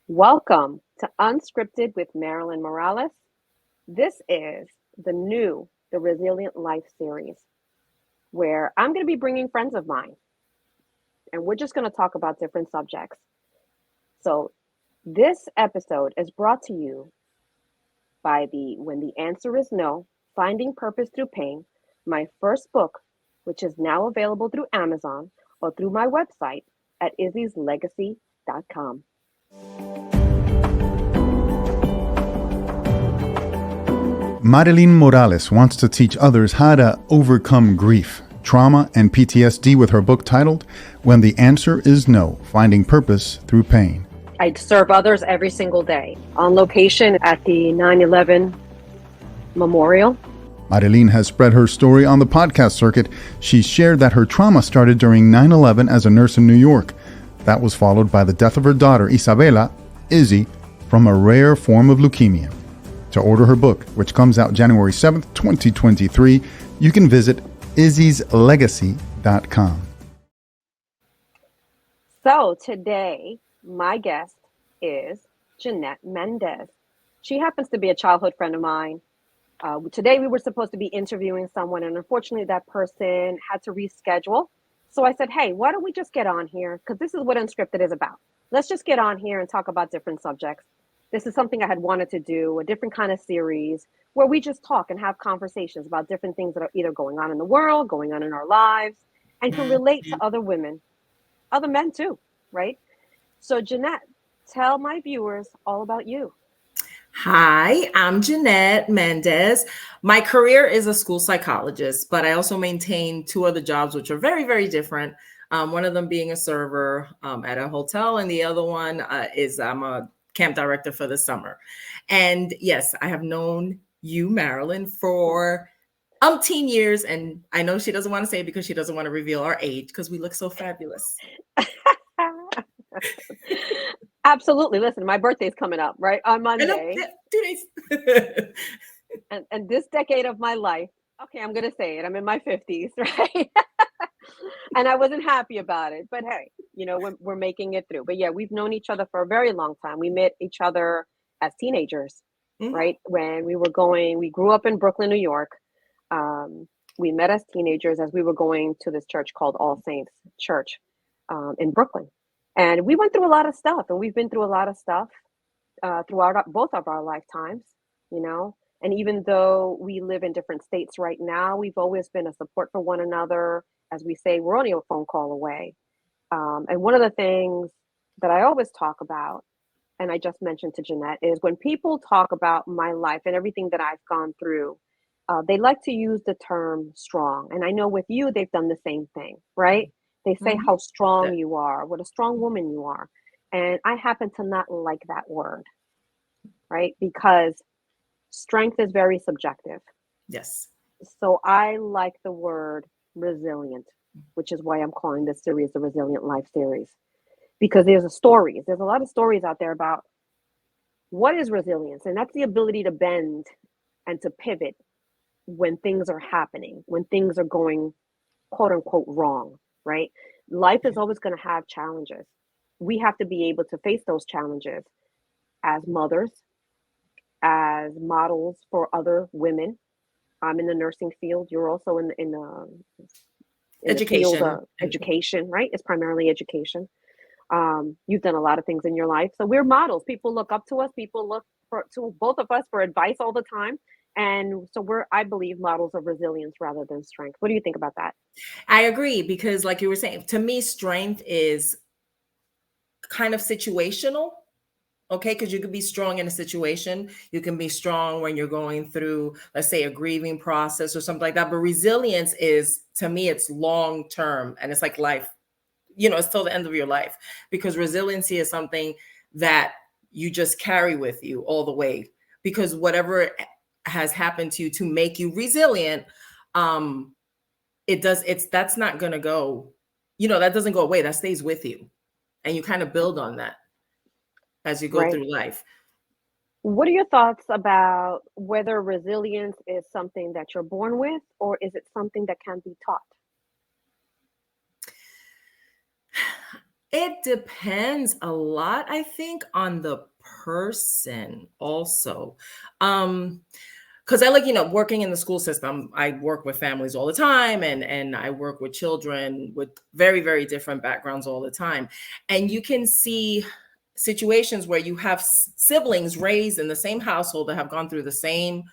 Welcome to Unscripted with Marilyn Morales. This is the Resilient Life series, where I'm going to be bringing friends of mine and we're just going to talk about different subjects. So, this episode is brought to you by the When the Answer is No, Finding Purpose Through Pain, my first book, which is now available through Amazon or through my website at izzy'slegacy.com. Marilyn Morales wants to teach others how to overcome grief, trauma, and PTSD with her book titled When the Answer is No, Finding Purpose Through Pain. I serve others every single day on location at the 9/11 Memorial. Marilyn has spread her story on the podcast circuit. She shared that her trauma started during 9/11 as a nurse in New York. That was followed by the death of her daughter, Isabella, Izzy, from a rare form of leukemia. To order her book, which comes out January 7th, 2023, you can visit izzy'slegacy.com. So today, my guest is Jeanette Mendez. She happens to be a childhood friend of mine. Today, we were supposed to be interviewing someone, and unfortunately, that person had to reschedule. So I said, hey, why don't we just get on here? Because this is what Unscripted is about. Let's just get on here and talk about different subjects. This is something I had wanted to do, a different kind of series where we just talk and have conversations about different things that are either going on in the world, going on in our lives, and can relate to other women, other men too, right? So Jeanette, tell my viewers all about you. Hi, I'm Jeanette Mendez. My career is a school psychologist, but I also maintain two other jobs, which are very, very different. One of them being a server at a hotel, and the other one is I'm a camp director for the summer. And yes, I have known you, Marilyn, for umpteen years. And I know she doesn't want to say it because she doesn't want to reveal our age because we look so fabulous. Absolutely. Listen, my birthday's coming up, right? On Monday. 2 days. and this decade of my life, okay, I'm going to say it. I'm in my 50s, right? And I wasn't happy about it. But hey, we're making it through. But yeah, we've known each other for a very long time. We met each other as teenagers, right? When we grew up in Brooklyn, New York. We met as teenagers as we were going to this church called All Saints Church in Brooklyn. And we went through a lot of stuff, and we've been through a lot of stuff throughout both of our lifetimes, And even though we live in different states right now, we've always been a support for one another. As we say, we're only a phone call away. And one of the things that I always talk about, and I just mentioned to Jeanette, is when people talk about my life and everything that I've gone through, they like to use the term strong. And I know with you, they've done the same thing, right? They say how strong you are, what a strong woman you are. And I happen to not like that word, right? Because strength is very subjective. Yes. So I like the word resilient, which is why I'm calling this series the Resilient Life series. Because there's a lot of stories out there about what is resilience. And that's the ability to bend and to pivot when things are happening, when things are going, quote unquote, wrong, right? Life is always going to have challenges. We have to be able to face those challenges as mothers, as models for other women. I'm in the nursing field. You're also in the field of education, right? It's primarily education. You've done a lot of things in your life. So we're models. People look up to us. People look to both of us for advice all the time. And so I believe, models of resilience rather than strength. What do you think about that? I agree, because like you were saying, to me, strength is kind of situational. Okay, because you can be strong in a situation. You can be strong when you're going through, let's say, a grieving process or something like that. But resilience is, to me, it's long term, and it's like life. It's till the end of your life, because resiliency is something that you just carry with you all the way, because whatever has happened to you to make you resilient, that's not going to go, that doesn't go away. That stays with you, and you kind of build on that as you go through life. What are your thoughts about whether resilience is something that you're born with, or is it something that can be taught? It depends a lot, I think, on the person also. Because I like, working in the school system, I work with families all the time, and I work with children with very, very different backgrounds all the time. And you can see situations where you have siblings raised in the same household that have gone through the same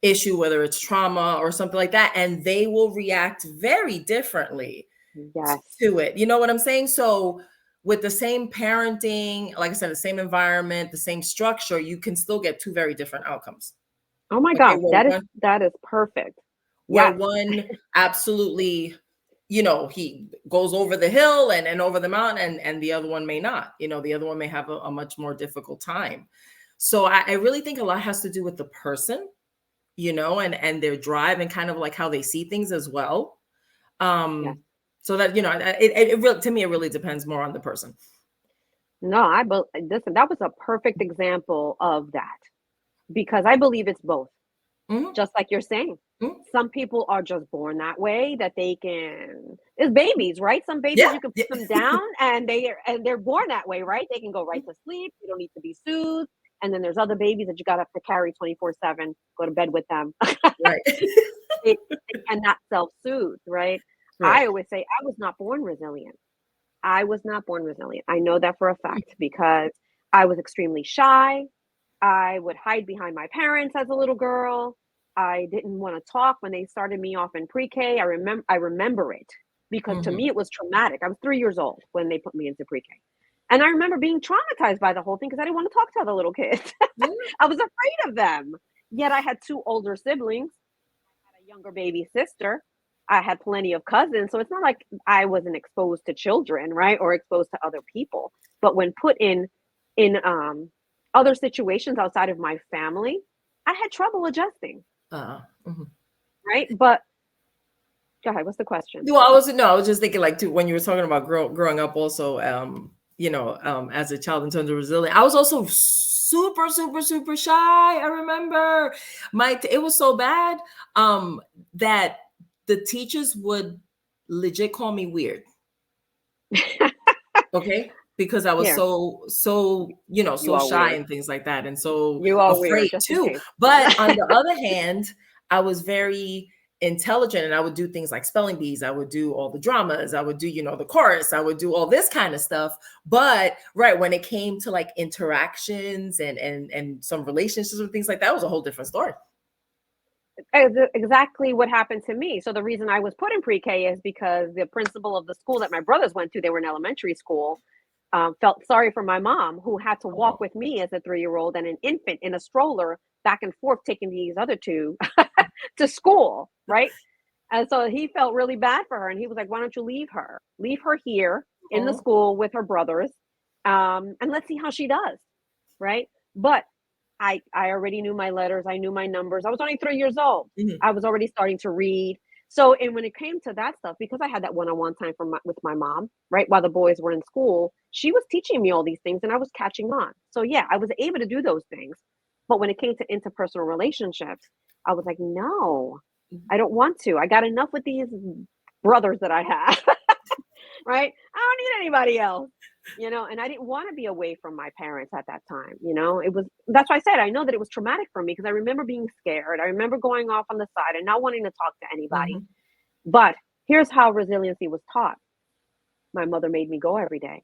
issue, whether it's trauma or something like that, and they will react very differently Yes. to it. You know what I'm saying? So with the same parenting, like I said, the same environment, the same structure, you can still get two very different outcomes. Oh my Okay, gosh, that is perfect. where Yes. one absolutely, he goes over the hill and over the mountain, and the other one may not. The other one may have a much more difficult time. So I really think a lot has to do with the person, and their drive and kind of like how they see things as well. Yes. So that, it really, to me, it really depends more on the person. No, listen, that was a perfect example of that because I believe it's both. Mhm, Just like you're saying. mhm. Some people are just born that way that they can it's babies, right? Some babies Yeah, you can yeah. put them down and they're born that way, right? They can go right to sleep. You don't need to be soothed. And then there's other babies that you gotta have to carry 24/7, go to bed with them. Right. They cannot self-soothe, right? Right. I always say I was not born resilient. I was not born resilient. I know that for a fact because I was extremely shy. I would hide behind my parents as a little girl. I didn't want to talk when they started me off in pre-K. I remember it because to Mhm. me it was traumatic. I was 3 years old when they put me into pre-K. And I remember being traumatized by the whole thing because I didn't want to talk to other little kids. Yeah. I was afraid of them. Yet I had two older siblings, had a younger baby sister. I had plenty of cousins, so it's not like I wasn't exposed to children, right? Or exposed to other people. But when put in other situations outside of my family, I had trouble adjusting, Mhm. right? But go ahead, what's the question? Well, I was just thinking like too when you were talking about growing up also, as a child in terms of resilience. I was also super, super, super shy. I remember it was so bad that the teachers would legit call me weird. Okay. Because I was Here, so, you so are shy weird. and things like that, and so You are weird, afraid just in too. case. But on the other hand, I was very intelligent, and I would do things like spelling bees. I would do all the dramas. I would do, the chorus. I would do all this kind of stuff. But right when it came to like interactions and some relationships and things like that, was a whole different story. Exactly what happened to me. So the reason I was put in pre-K is because the principal of the school that my brothers went to, they were in elementary school, felt sorry for my mom who had to walk Oh, with me as a 3-year-old and an infant in a stroller back and forth taking these other two to school, right? And so he felt really bad for her and he was like, "Why don't you leave her? Leave her here in the oh. school with her brothers, and let's see how she does." Right? But I already knew my letters, I knew my numbers. I was only 3 years old. Mhm. I was already starting to read. So, and when it came to that stuff, because I had that one-on-one time with my mom, right, while the boys were in school, she was teaching me all these things and I was catching on. So, yeah, I was able to do those things. But when it came to interpersonal relationships, I was like, "No, I don't want to. I got enough with these brothers that I have." Right? I don't need anybody else. And I didn't want to be away from my parents at that time. That's why I said I know that it was traumatic for me because I remember being scared. I remember going off on the side and not wanting to talk to anybody. Mhm. But here's how resiliency was taught. My mother made me go every day,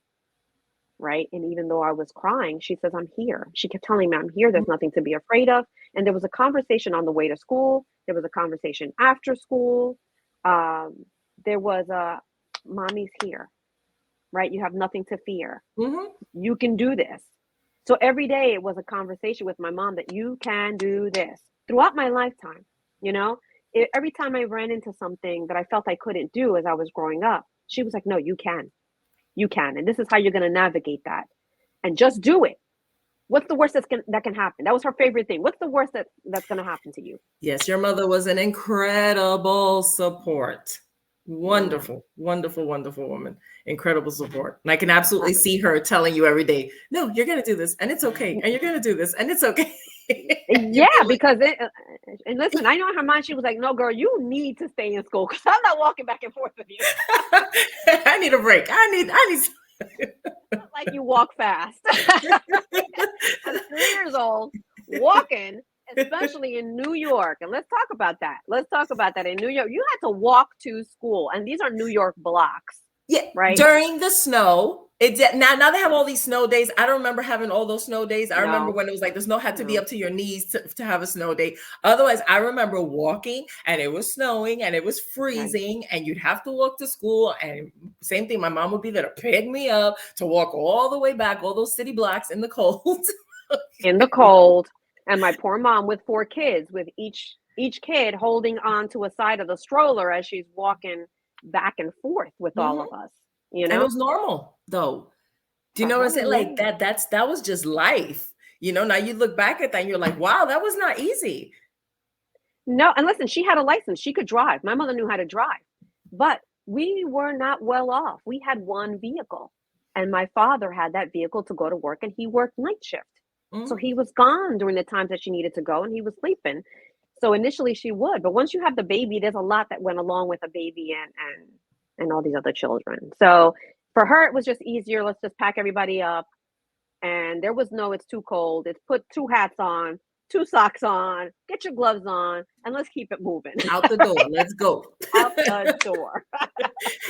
right? And even though I was crying, she says, "I'm here." She kept telling me, "I'm here. There's nothing to be afraid of." And there was a conversation on the way to school. There was a conversation after school. Um, there was a mommy's here, right? You have nothing to fear. Mhm. You can do this. So every day it was a conversation with my mom that you can do this throughout my lifetime. You know, every time I ran into something that I felt I couldn't do as I was growing up, she was like, "No, you can. You can. And this is how you're going to navigate that. And just do it. What's the worst that can happen?" That was her favorite thing. What's the worst that's going to happen to you? Yes, your mother was an incredible support. Yeah. Wonderful, wonderful, wonderful woman. Incredible support. And I can Uh, absolutely see her telling you every day, "No, you're going to do this and it's okay. And you're going to do this and it's okay." Yeah, You'd be like, because and listen, I know in her mind she was like, "No, girl, you need to stay in school because I'm not walking back and forth with you." "I need a break. I need Not like you walk fast. I'm 3 years old, walking, especially in New York. And let's talk about that. Let's talk about that. In New York, you had to walk to school, and these are New York blocks, Yeah, right? during the snow. Now they have all these snow days. I don't remember having all those snow days. I remember No, when it was like the snow had to be no. up to your knees to have a snow day. Otherwise, I remember walking and it was snowing and it was Right. freezing and you'd have to walk to school. And same thing, my mom would be there to pick me up to walk all the way back, all those city blocks in the cold. In the cold. And my poor mom with 4 kids, with each kid holding on to a side of the stroller as she's walking back and forth with all Mhm. of us, you And it know? was normal though. Do you For know what I'm her, saying? Like yeah. that was just life. Now you look back at that and you're like, wow, that was not easy. No, and listen, she had a license. She could drive. My mother knew how to drive. But we were not well off. We had one vehicle. And my father had that vehicle to go to work, and he worked night shift. So Mhm. he was gone during the times that she needed to go, and he was sleeping. So initially she would, but once you have the baby, there's a lot that went along with a baby and all these other children. So for her it was just easier. Let's just pack everybody up. And there was no, it's too cold. It's put 2 hats on, 2 socks on, get your gloves on, and let's keep it moving. Out the door. Let's go. Out the door.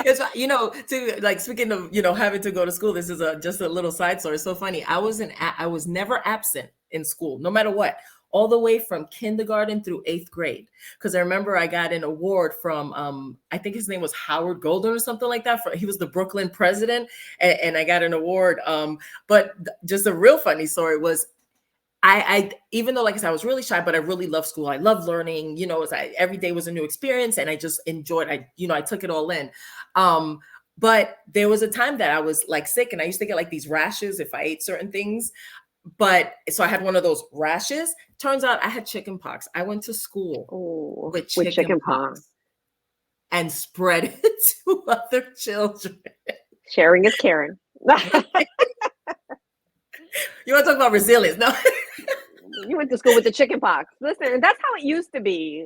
It's to like speaking of having to go to school. This is just a little side story. It's so funny. I was never absent in school, no matter what, all the way from kindergarten through 8th grade. Because I remember I got an award from I think his name was Howard Golden or something like that. He was the Brooklyn president, and I got an award. But just a real funny story was I even though, like I said, I was really shy, but I really loved school. I loved learning. Every day was a new experience, and I just enjoyed. I took it all in. But there was a time that I was like sick, and I used to get like these rashes if I ate certain things. But so I had one of those rashes. Turns out I had chicken pox. I went to school Oh, with with chicken chicken pox. pox and spread it to other children. Sharing is caring. You want to talk about resilience? No, You went to school with the chicken pox. Listen, that's how it used to be.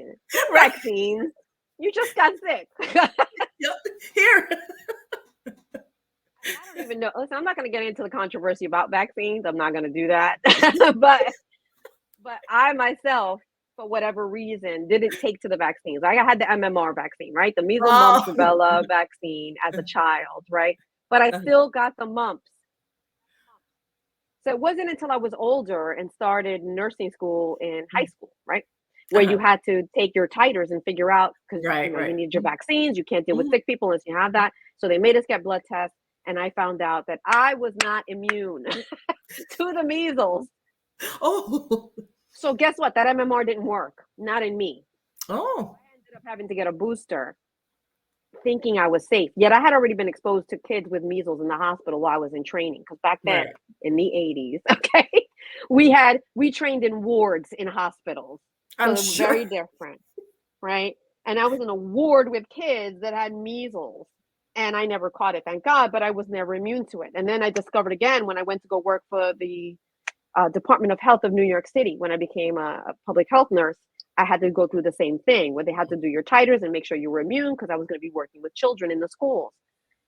right? Vaccines. You just got sick. Yep. Here. I don't even know. Listen, I'm not going to get into the controversy about vaccines. I'm not going to do that. but I myself, for whatever reason, didn't take to the vaccines. I had the MMR vaccine, right? The measles, mumps, Oh. rubella vaccine as a child, right? But I still got the mumps. So it wasn't until I was older and started nursing school in high school, right? Where you had to take your titers and figure out, because Right, you right. need your vaccines. You can't deal with Mhm. sick people unless you have that. So they made us get blood tests, and I found out that I was not immune to the measles. Oh. So guess what? That MMR didn't work. Not in me. Oh. I ended up having to get a booster, thinking I was safe. Yet I had already been exposed to kids with measles in the hospital while I was in training. Because back then, Right. in the 80s, okay, we trained in wards in hospitals. So I'm they were sure. very different, right? And I was in a ward with kids that had measles. And I never caught it, thank God, but I was never immune to it. And then I discovered again when I went to go work for the Department of Health of New York City. When I became a public health nurse, I had to go through the same thing where they had to do your titers and make sure you were immune, because I was going to be working with children in the schools.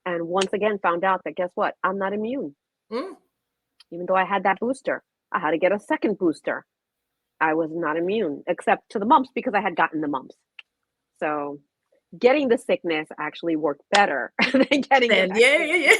And once again, found out that guess what? I'm not immune. Mm. Even though I had that booster, I had to get a second booster. I was not immune, except to the mumps, because I had gotten the mumps. So getting the sickness actually worked better than getting the And yeah, vaccine.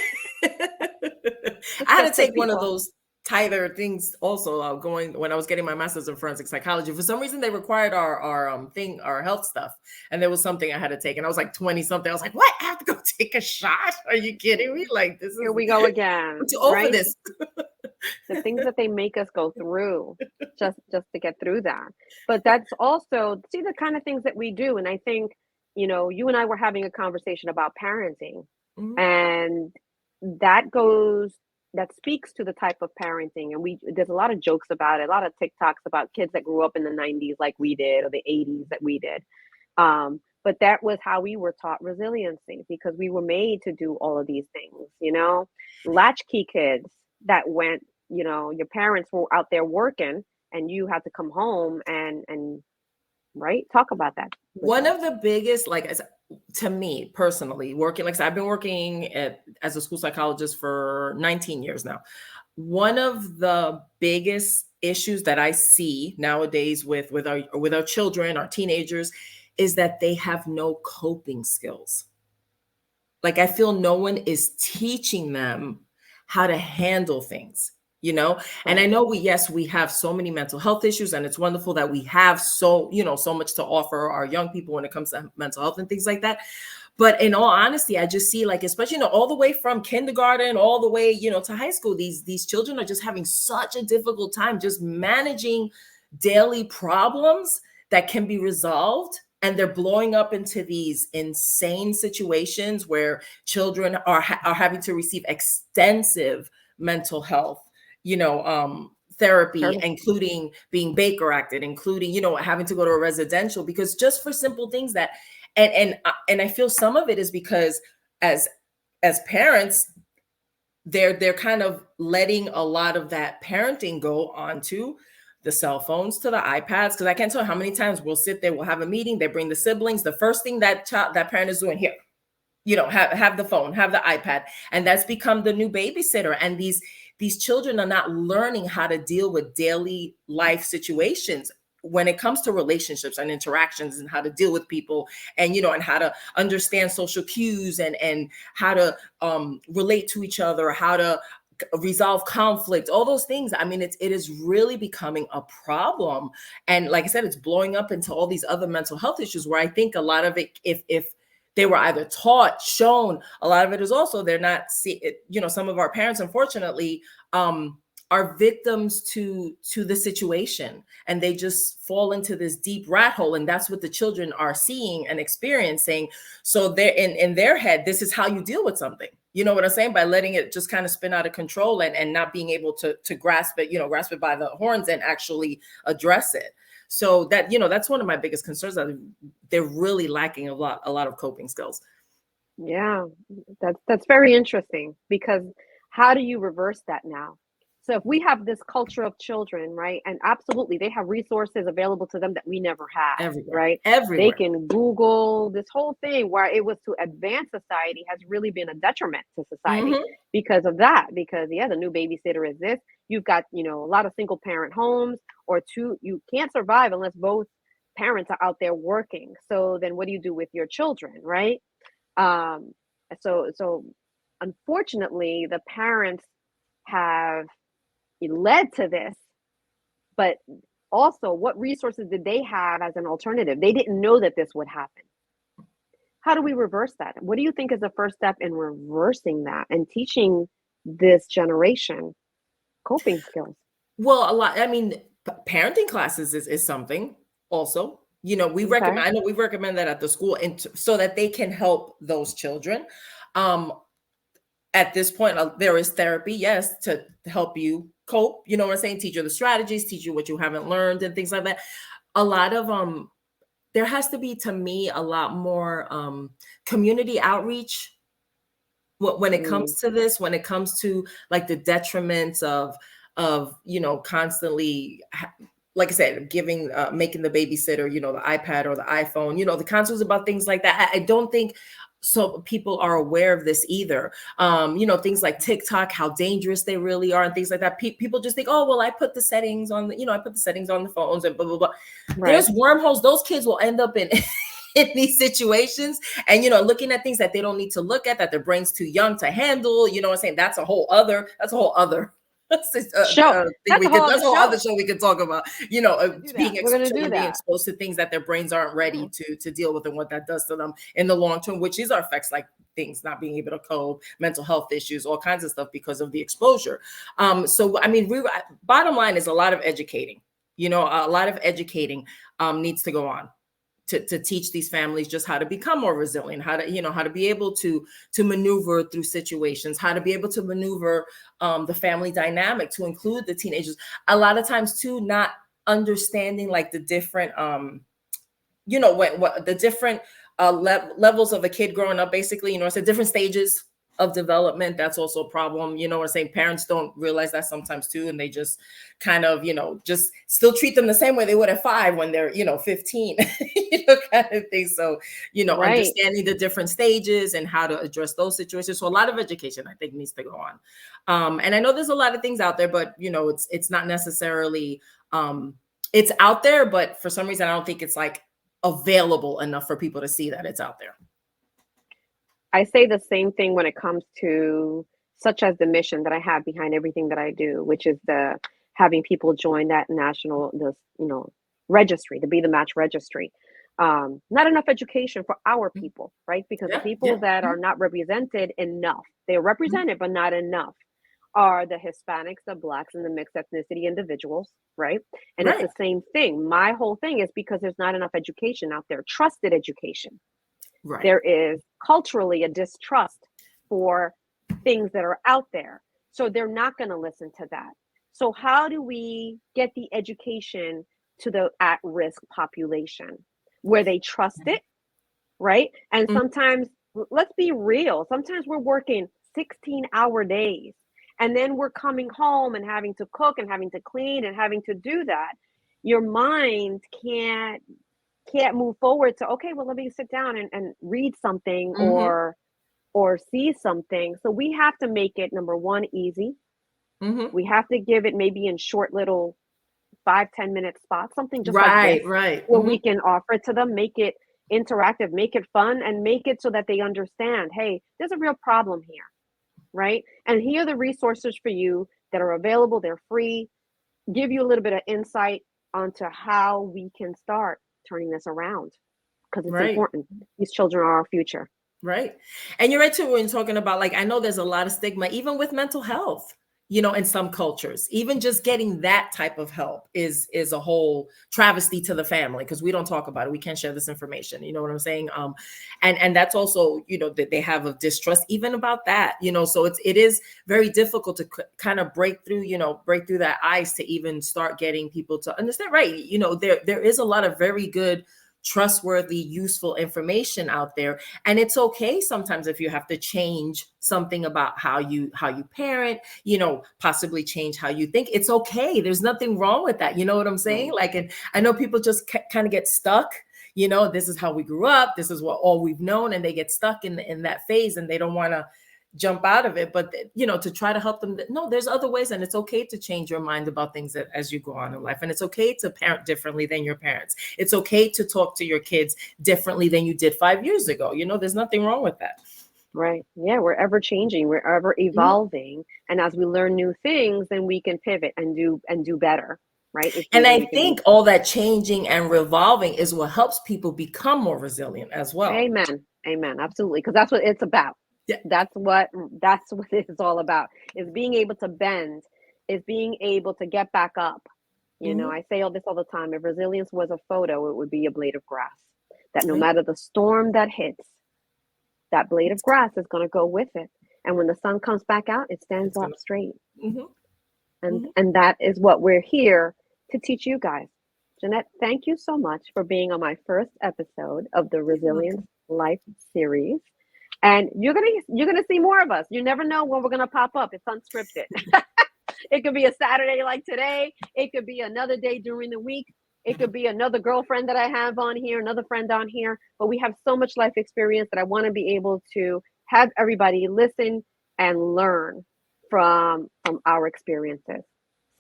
I had Just to sick take one of people. those tither things also going when I was getting my master's in forensic psychology. For some reason, they required our health stuff, and there was something I had to take, and I was like 20 something. I was like, "What? I have to go take a shot? Are you kidding me? Like this is Here we go I'm again, too old for right? this." The things that they make us go through just to get through that. But that's also, see, the kind of things that we do. And I think, you and I were having a conversation about parenting, Mhm. and that speaks to the type of parenting. And there's a lot of jokes about it, a lot of TikToks about kids that grew up in the 90s like we did, or the 80s that we did. But that was how we were taught resiliency, because we were made to do all of these things. Latchkey kids that went, your parents were out there working, and you had to come home and right, talk about that with One us. of the biggest, like I said, to me personally, working, like I said, I've been working as a school psychologist for 19 years now. One of the biggest issues that I see nowadays with our children, our teenagers, is that they have no coping skills. Like, I feel no one is teaching them how to handle things, you know? And I Right. know we have so many mental health issues, and it's wonderful that we have so much to offer our young people when it comes to mental health and things like that. But in all honesty, I just see, like, especially, all the way from kindergarten all the way, to high school, these children are just having such a difficult time just managing daily problems that can be resolved, and they're blowing up into these insane situations where children are having to receive extensive mental health, therapy, Sure. including being Baker acted, including, having to go to a residential, because just for simple things that, and I feel some of it is because as parents, they're kind of letting a lot of that parenting go onto the cell phones, to the iPads. Because I can't tell you how many times we'll sit there, we'll have a meeting, they bring the siblings, the first thing that parent is doing, here, have the phone, have the iPad, and that's become the new babysitter. And these children are not learning how to deal with daily life situations when it comes to relationships and interactions, and how to deal with people, and and how to understand social cues, and how to relate to each other, how to resolve conflict, all those things. I mean, it is really becoming a problem. And like I said, it's blowing up into all these other mental health issues, where I think a lot of it, if they were either taught, shown, a lot of it is also they're not see it. Some of our parents, unfortunately, are victims to the situation, and they just fall into this deep rat hole, and that's what the children are seeing and experiencing. So they're in their head, this is how you deal with something, you know what I'm saying, by letting it just kind of spin out of control, and not being able to grasp it, grasp it by the horns and actually address it. So that, that's one of my biggest concerns, that they're really lacking a lot of coping skills. Yeah, that's very interesting, because how do you reverse that now? So if we have this culture of children, right, and absolutely they have resources available to them that we never had, Everywhere, right? They everywhere. can Google this whole thing, where it was to advance society has really been a detriment to society Hmm. because of that. Because yeah, the new babysitter is this. You've got, a lot of single parent homes, or two, you can't survive unless both parents are out there working. So then what do you do with your children, right? Um, so unfortunately, the parents have led to this, but also, what resources did they have as an alternative? They didn't know that this would happen. How do we reverse that? What do you think is the first step in reversing that and teaching this generation coping skills? Well, a lot. I mean, parenting classes is something also. We Okay. recommend. I know we recommend that at the school, and so that they can help those children. Um, at this point, there is therapy, yes, to help you cope. You know what I'm saying? Teach you the strategies, teach you what you haven't learned, and things like that. A lot of there has to be, to me, a lot more community outreach when it Mm, comes to this, when it comes to, like, the detriments of constantly, like I said, giving making the babysitter, the iPad or the iPhone, the concerns about things like that. I don't think so people are aware of this either. Things like TikTok, how dangerous they really are, and things like that. People just think, oh well, I put the settings on I put the settings on the phones, and blah blah blah. right. There's wormholes. Those kids will end up in in these situations, and looking at things that they don't need to look at, that their brain's too young to handle. You know what I'm saying? That's a whole other Show. thing That's a whole that's other a whole other show. show we can talk about. We're gonna do that. We're gonna do Children being that. exposed to things that their brains aren't ready to deal with, and what that does to them in the long term, which is our effects, like things not being able to cope, mental health issues, all kinds of stuff because of the exposure. So I mean, bottom line is a lot of educating. A lot of educating needs to go on to teach these families just how to become more resilient, how to be able to maneuver through situations, how to be able to maneuver the family dynamic, to include the teenagers. A lot of times too, not understanding, like, the different what the different levels of a kid growing up, basically. It's at different stages of development. That's also a problem. You know what I'm saying? Parents don't realize that sometimes too. And they just kind of, just still treat them the same way they would at 5 when they're, 15, kind of thing. So, Right. understanding the different stages and how to address those situations. So a lot of education, I think, needs to go on. And I know there's a lot of things out there, but, it's not necessarily, it's out there, but for some reason, I don't think it's like available enough for people to see that it's out there. I say the same thing when it comes to such as the mission that I have behind everything that I do, which is the having people join that registry, to be the match registry. Not enough education for our people, right? Because the Yeah, people yeah. that are not represented enough, they're represented, but not enough, are the Hispanics, the Blacks, and the mixed ethnicity individuals, right? And it's Right, the same thing. My whole thing is because there's not enough education out there, trusted education. right. There is culturally a distrust for things that are out there. So they're not going to listen to that. So, how do we get the education to the at risk population where they trust it, right? And Mhm. sometimes, let's be real, sometimes we're working 16-hour days and then we're coming home and having to cook and having to clean and having to do that. Your mind can't move forward to, okay, well, let me sit down and read something Mhm. or see something. So we have to make it, number one, easy. Mhm. We have to give it maybe in short little 5-10 minute spots, something just like this, Right, right. where we can offer it to them, make it interactive, make it fun, and make it so that they understand, hey, there's a real problem here, right? And here are the resources for you that are available. They're free. Give you a little bit of insight onto how we can start turning this around, because it's Right. important. These children are our future. Right. And you're right too when talking about, like, I know there's a lot of stigma, even with mental health, in some cultures. Even just getting that type of help is a whole travesty to the family because we don't talk about it. We can't share this information. You know what I'm saying? And that's also, that they have a distrust even about that, so it is very difficult to kind of break through that ice to even start getting people to understand, right? There is a lot of very good, trustworthy, useful information out there, and it's okay sometimes if you have to change something about how you parent, possibly change how you think. It's okay, there's nothing wrong with that, you know what I'm saying? Right. Like, and I know people just kind of get stuck, this is how we grew up, this is what all we've known, and they get stuck in that phase and they don't want to jump out of it. But to try to help them, no, there's other ways, and it's okay to change your mind about things as you go on in life, and it's okay to parent differently than your parents. It's okay to talk to your kids differently than you did 5 years ago. There's nothing wrong with that. Right. Yeah, we're ever changing, we're ever Mhm. evolving, and as we learn new things, then we can pivot and do better, right? It's And I we can think all that changing and revolving is what helps people become more resilient as well. Amen. Amen. Absolutely, because that's what it's about. Yeah. That's what it's all about. Is being able to bend, is being able to get back up. Mhm. I say all this all the time. If resilience was a photo, it would be a blade of grass. That no Yeah. matter the storm that hits, that blade of grass is going to go with it. And when the sun comes back out, it stands It's up gonna. straight. Mhm. And Mhm. and that is what we're here to teach you guys. Jeanette, thank you so much for being on my first episode of the You're Resilience welcome. Life series. And you're gonna see more of us. You never know when we're gonna pop up. It's unscripted. It could be a Saturday like today. It could be another day during the week. It could be another girlfriend that I have on here, another friend on here. But we have so much life experience that I want to be able to have everybody listen and learn from our experiences.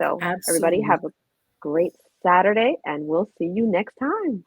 So everybody Absolutely. have a great Saturday, and we'll see you next time.